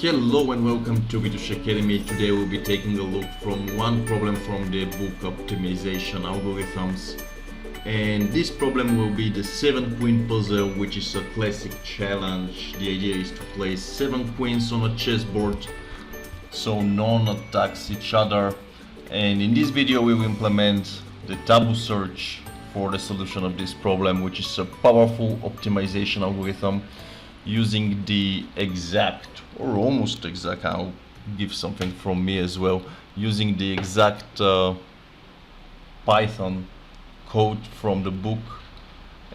Hello and welcome to VitoshAcademy. Today we'll be taking a look from one problem from the book Optimization Algorithms. And this problem will be the 7-queen puzzle, which is a classic challenge. The idea is to place 7 queens on a chessboard so none attacks each other. And in this video we will implement the Tabu Search for the solution of this problem, which is a powerful optimization algorithm using the exact or almost exact, I'll give something from me as well, using the exact Python code from the book,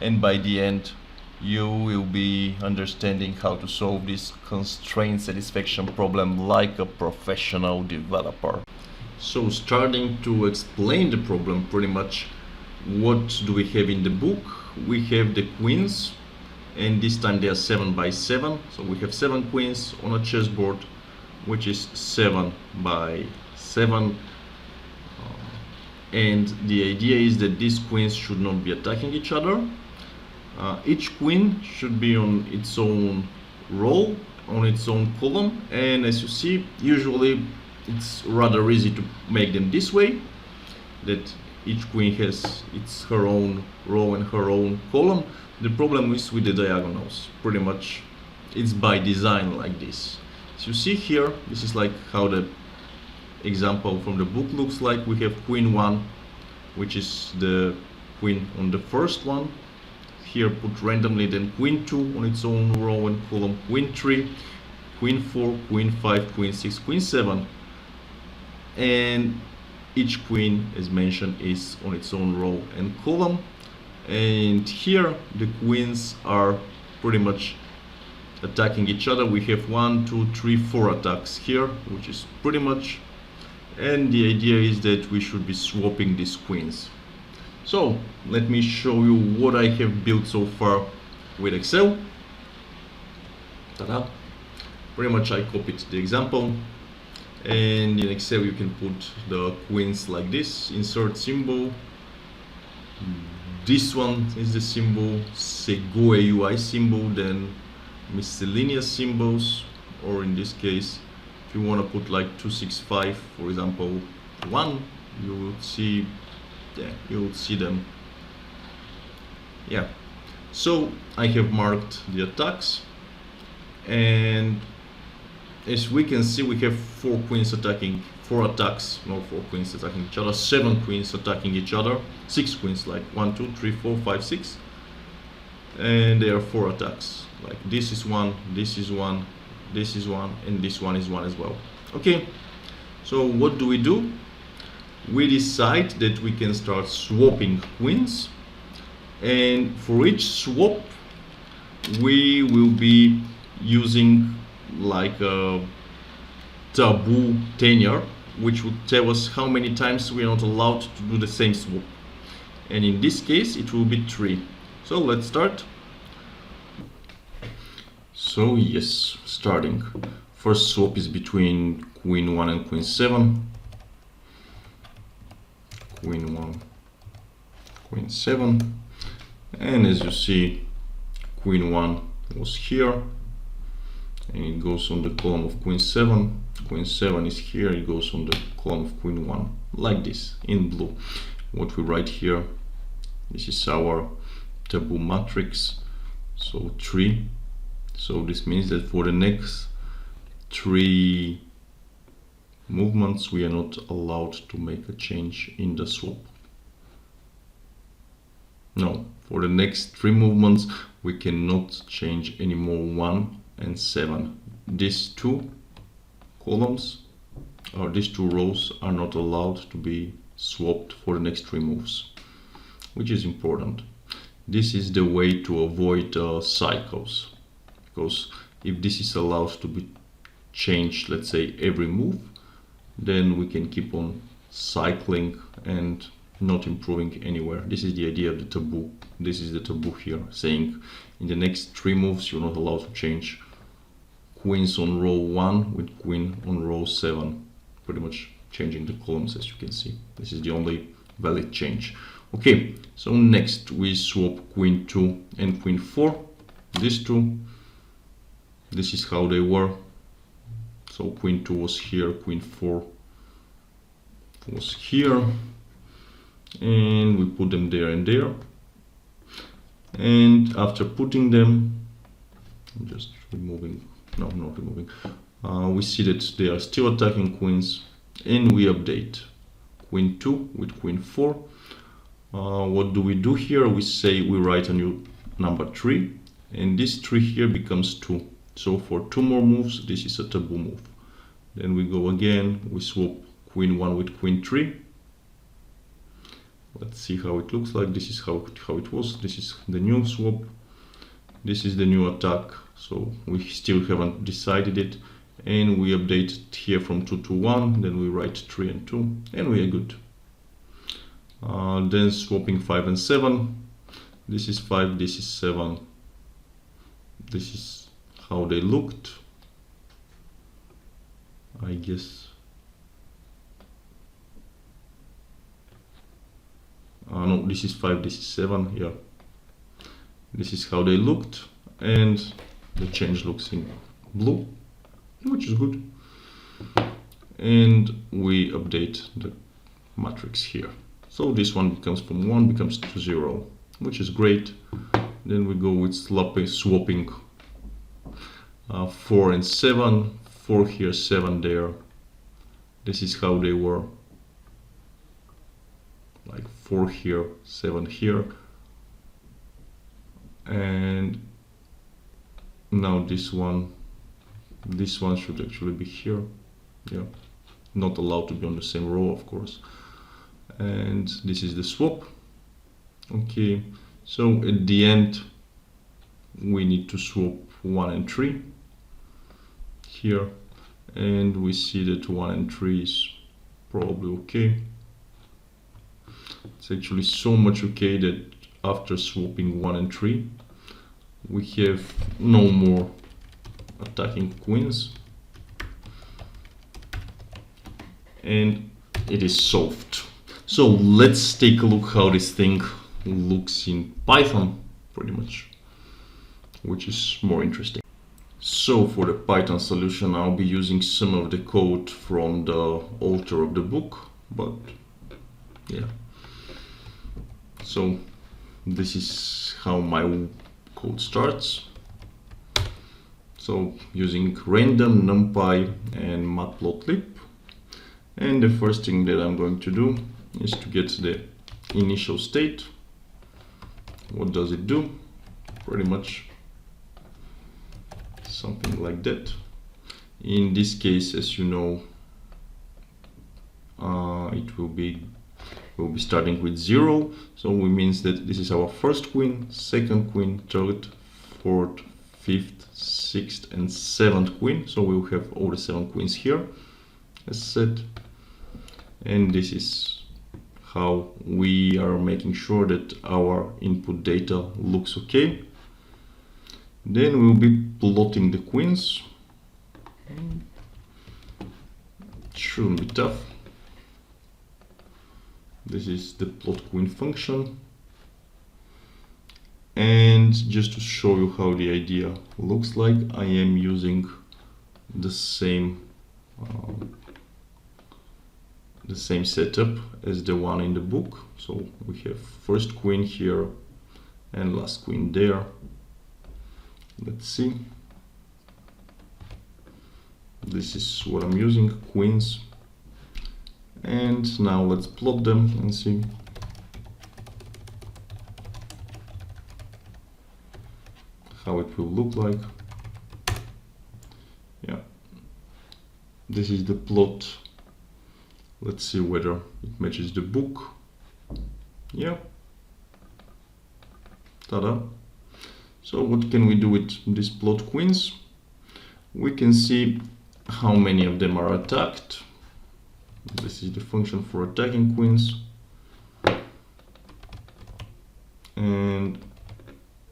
and by the end you will be understanding how to solve this constraint satisfaction problem like a professional developer. So starting to explain the problem, pretty much what do we have in the book? We have the queens, and this time they are 7 by 7, so we have 7 queens on a chessboard, which is 7 by 7, and the idea is that these queens should not be attacking each other. Each queen should be on its own row, on its own column, and as you see, usually it's rather easy to make them this way, that each queen has her own row and her own column. The problem is with the diagonals. Pretty much it's by design like this. So you see here, this is like how the example from the book looks like. We have queen 1, which is the queen on the first one, here put randomly, then queen 2 on its own row and column, queen 3, queen 4, queen 5, queen 6, queen 7, and each queen, as mentioned, is on its own row and column. And here the queens are pretty much attacking each other. We have 1, 2, 3, 4 attacks here, which is pretty much, and the idea is that we should be swapping these queens. So let me show you what I have built so far with Excel. Ta-da! Pretty much I copied the example, and in Excel you can put the queens like this, insert symbol. This one is the symbol, Segoe UI symbol, then miscellaneous symbols, or in this case, if you want to put like 265, for example, 1, you will see, you will see them. Yeah. So I have marked the attacks, and as we can see, we have 4 queens attacking, 4 attacks, not 4 queens attacking each other, 7 queens attacking each other, 6 queens, like 1, 2, 3, 4, 5, 6, and there are 4 attacks, like this is 1, this is 1, this is 1, and this one is 1 as well. Okay, so what do? We decide that we can start swapping queens, and for each swap we will be using like a taboo tenure, which would tell us how many times we are not allowed to do the same swap, and in this case it will be 3. So let's start. So yes, starting, first swap is between queen 1 and queen 7, queen 1, queen 7, and as you see, queen 1 was here, and it goes on the column of queen 7. Queen 7 is here, it goes on the column of queen 1, like this, in blue. What we write here, this is our taboo matrix, so 3. So this means that for the next 3 movements we are not allowed to make a change in the swap. No, for the next 3 movements we cannot change anymore 1 and 7. These 2 columns, or these 2 rows, are not allowed to be swapped for the next 3 moves, which is important. This is the way to avoid cycles, because if this is allowed to be changed, let's say every move, then we can keep on cycling and not improving anywhere. This is the idea of the taboo. This is the taboo here, saying in the next 3 moves you're not allowed to change queens on row 1 with queen on row 7, pretty much changing the columns, as you can see. This is the only valid change. Okay, so next we swap queen 2 and queen 4. These 2, this is how they were So queen 2 was here, queen 4 was here, and we put them there and there. And after putting them, I'm just removing, no, not removing, we see that they are still attacking queens, and we update queen 2 with queen 4. What do we do here? We say we write a new number 3, and this 3 here becomes 2. So for 2 more moves, this is a taboo move. Then we go again, we swap queen 1 with queen 3. Let's see how it looks like. This is how it was. This is the new swap. This is the new attack. So we still haven't decided it. And we update it here from 2 to 1. Then we write 3 and 2. And we are good. Then swapping 5 and 7. This is 5, this is 7. This is how they looked, I guess. No, this is 5, this is 7, yeah. This is how they looked, and the change looks in blue, which is good. And we update the matrix here. So this one becomes from 1 becomes to 0, which is great. Then we go with swapping 4 and 7, 4 here, 7 there. This is how they were, like 4 here, 7 here. And now this one should actually be here. Yeah, not allowed to be on the same row, of course. And this is the swap. Okay, so at the end we need to swap 1 and 3 here, and we see that 1 and 3 is probably okay. It's actually so much okay that after swapping 1 and 3 we have no more attacking queens, and it is solved. So let's take a look how this thing looks in Python, pretty much, which is more interesting. So for the Python solution, I'll be using some of the code from the author of the book, but yeah. So this is how my code starts. So using random, NumPy and matplotlib. And the first thing that I'm going to do is to get the initial state. What does it do? Pretty much something like that. In this case, as you know, it will be we'll be starting with 0, so it means that this is our first queen, second queen, third, fourth, fifth, sixth and seventh queen. So we'll have all the 7 queens here as said, and this is how we are making sure that our input data looks okay. Then we'll be plotting the queens. Shouldn't be tough. This is the plot queen function, and just to show you how the idea looks like, I am using the same setup as the one in the book. So we have first queen here and last queen there. Let's see. This is what I'm using, queens. And now let's plot them and see. How it will look like. Yeah. This is the plot. Let's see whether it matches the book. Yeah. Ta-da. So what can we do with these plot queens? We can see how many of them are attacked. This is the function for attacking queens. And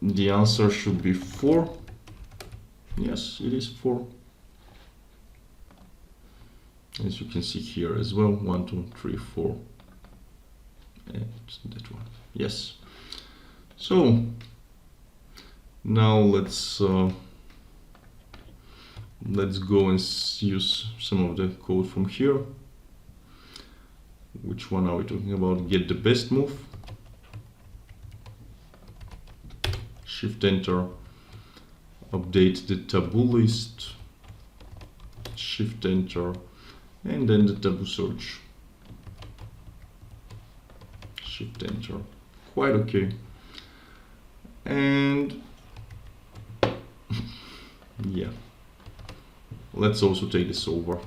the answer should be 4. Yes, it is 4. As you can see here as well, 1, 2, 3, 4. And that one. Yes. So now let's let's go and use some of the code from here. Which one are we talking about? Get the best move. Shift enter. Update the taboo list. Shift enter. And then the tabu search. Shift enter. Quite okay. And yeah, let's also take this over.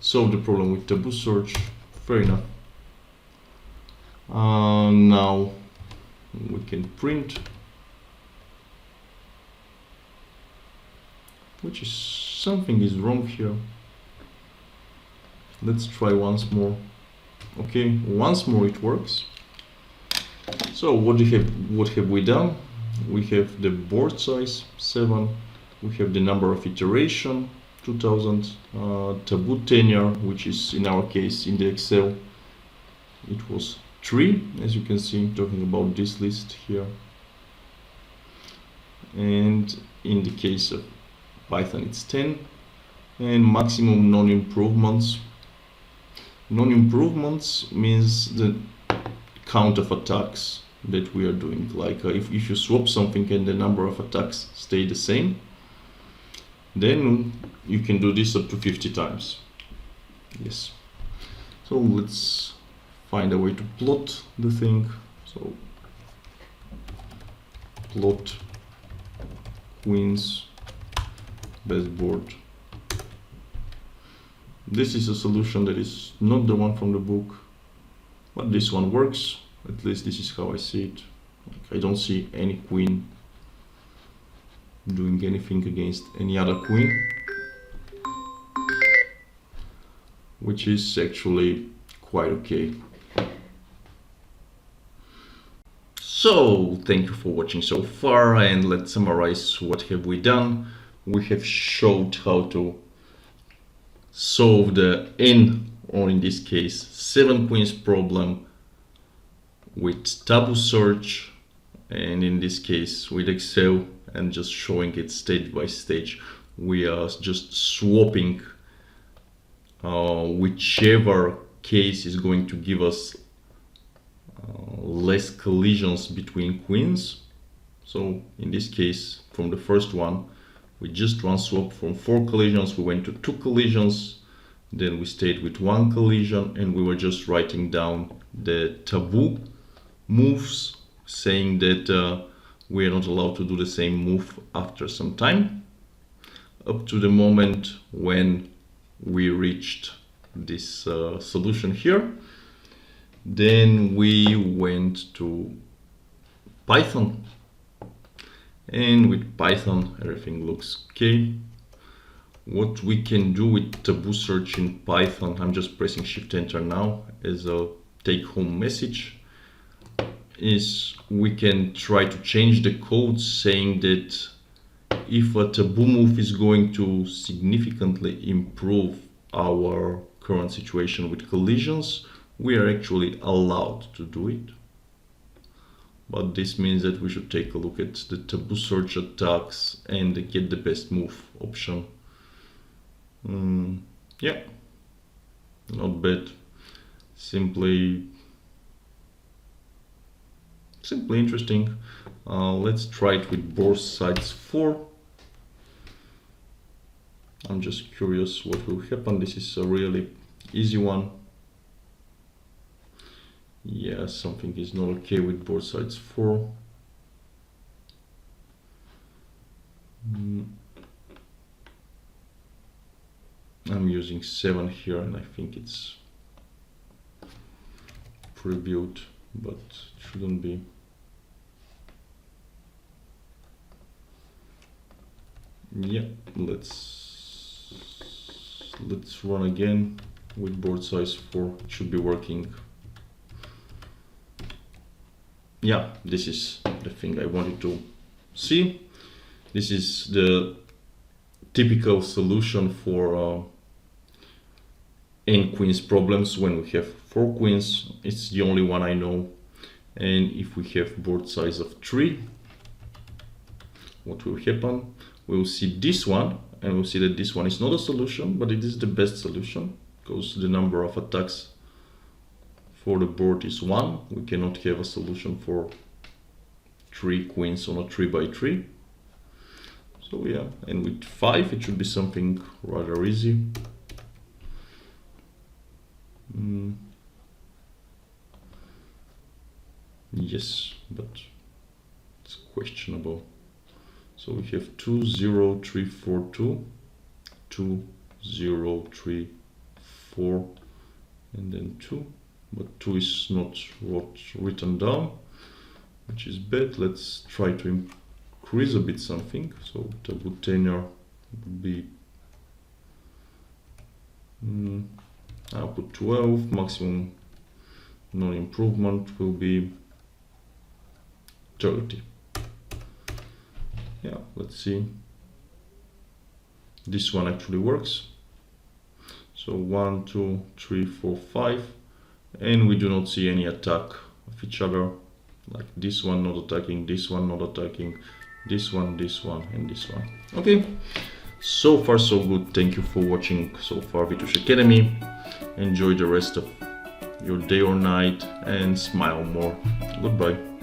Solve the problem with tabu search. Fair enough. Now we can print, which is something is wrong here. Let's try once more. Okay, once more it works. So what have we done? We have the board size 7. We have the number of iteration 2000. Taboo tenure, which is in our case in the Excel, it was 3, as you can see, talking about this list here. And in the case of Python, it's 10. And maximum non-improvements. Non-improvements means the count of attacks that we are doing. Like if you swap something and the number of attacks stay the same, then you can do this up to 50 times. Yes. So let's find a way to plot the thing. So plot queens best board. This is a solution that is not the one from the book, but this one works. At least this is how I see it. I don't see any queen doing anything against any other queen, which is actually quite okay. So thank you for watching so far, and let's summarize what have we done. We have showed how to solve the n, or in this case 7 queens problem, with Tabu Search, and in this case with Excel, and just showing it stage by stage. We are just swapping whichever case is going to give us less collisions between queens. So in this case, from the first one, we just run swap from 4 collisions, we went to 2 collisions, then we stayed with 1 collision, and we were just writing down the taboo moves, saying that we are not allowed to do the same move after some time, up to the moment when we reached this solution here. Then we went to Python, and with Python everything looks okay. What we can do with Tabu Search in Python, I'm just pressing Shift Enter now as a take-home message, is we can try to change the code saying that if a taboo move is going to significantly improve our current situation with collisions, we are actually allowed to do it. But this means that we should take a look at the Tabu Search attacks and get the best move option. Yeah, not bad. Simply interesting. Let's try it with board size 4. I'm just curious what will happen. This is a really easy one. Yeah, something is not okay with board size 4. I'm using 7 here, and I think it's pre-built, but it shouldn't be. Yeah, let's run again with board size 4. It should be working. Yeah, this is the thing I wanted to see. This is the typical solution for n queens problems when we have 4 queens. It's the only one I know. And if we have board size of 3, what will happen? we'll see this one, and we'll see that this one is not a solution, but it is the best solution because the number of attacks for the board is 1. We cannot have a solution for 3 queens on a 3x3. So yeah, and with 5 it should be something rather easy. Yes, but it's questionable. So we have 2 0 3 4 2, 2 0 3 4, and then 2, but 2 is not what's written down, which is bad. Let's try to increase a bit something. So Tabu tenure would be I'll put 12. Maximum non-improvement will be 30. Yeah, let's see. This one actually works. So 1 2 3 4 5, and we do not see any attack of each other, like this one not attacking, this one not attacking, this one, and this one. Okay, so far so good. Thank you for watching so far VitoshAcademy. Enjoy the rest of your day or night and smile more. Goodbye.